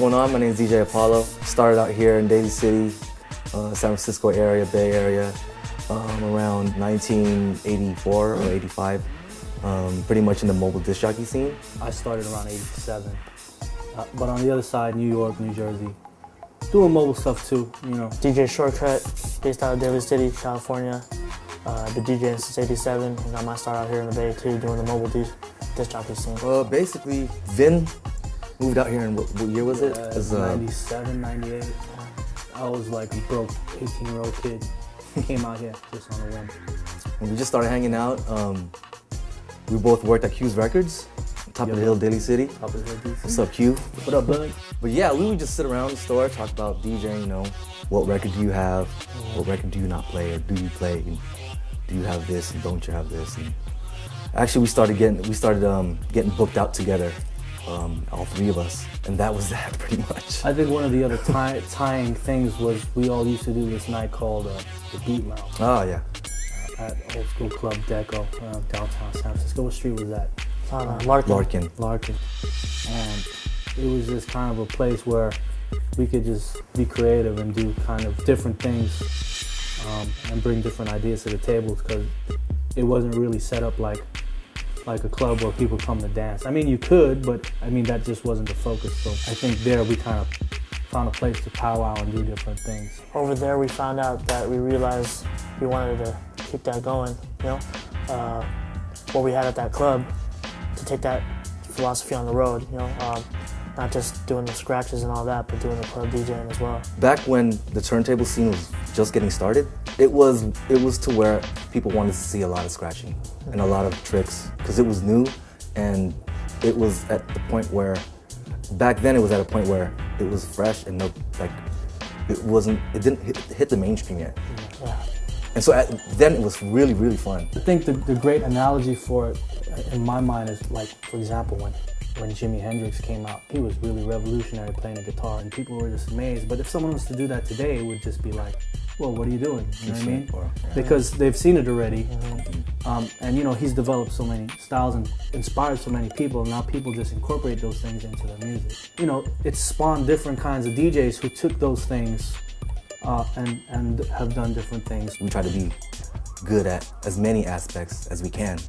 going on? My name is DJ Apollo. Started out here in Daly City, San Francisco area, Bay Area, around 1984 or 85. Pretty much in the mobile disc jockey scene. I started around 87. But on the other side, New York, New Jersey, doing mobile stuff too, you know. DJ Shortcut, based out of Daly City, California. Been DJing since 87, and got my start out here in the Bay too, doing the mobile disc jockey scene. Basically, Vin moved out here in what year was it? 97, 98. I was like a broke 18-year-old kid. Came out here just on a whim. When we just started hanging out, we both worked at Q's Records, top of the hill, Daly City. Top of the hill, DC. What's up, Q? What up, bud? But yeah, we would just sit around the store, talk about DJing, you know, what record do you have, what record do you not play, or do you play, and do you have this, and don't you have this? And actually, we started getting booked out together, all three of us, and that was that pretty much. I think one of the other tying things was we all used to do this night called the Beat Lounge. Oh yeah. At Old School Club Deco, downtown San Francisco. What street was that? Larkin. And it was just kind of a place where we could just be creative and do kind of different things and bring different ideas to the table, because it wasn't really set up like a club where people come to dance. I mean, you could, but I mean, that just wasn't the focus. So I think there we kind of found a place to powwow and do different things. Over there, we found out that we realized we wanted to keep that going, you know? What we had at that club, to take that philosophy on the road, you know? Not just doing the scratches and all that, but doing the club DJing as well. Back when the turntable scene was just getting started, it was to where people wanted to see a lot of scratching and a lot of tricks, because it was new, and it was at the point where, back then it was at a point where it was fresh and it didn't hit the mainstream yet. Yeah. And so then it was really, really fun. I think the great analogy for it, in my mind, is like, for example, when Jimi Hendrix came out, he was really revolutionary playing the guitar, and people were just amazed. But if someone was to do that today, it would just be like, well, what are you doing? You know what I mean? Yeah. Because they've seen it already. And you know, he's developed so many styles and inspired so many people, and now people just incorporate those things into their music. You know, it's spawned different kinds of DJs who took those things and have done different things. We try to be good at as many aspects as we can,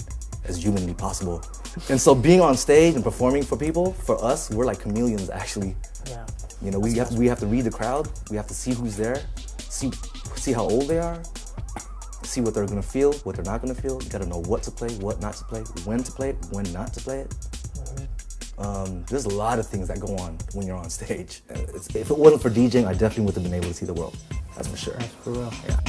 as humanly possible. And so being on stage and performing for people, for us, we're like chameleons actually. Yeah. You know, we have to read the crowd, we have to see who's there, see how old they are, see what they're gonna feel, what they're not gonna feel. You gotta know what to play, what not to play, when to play it, when not to play it. There's a lot of things that go on when you're on stage. If it wasn't for DJing, I definitely wouldn't have been able to see the world. That's for sure. That's for real. Yeah.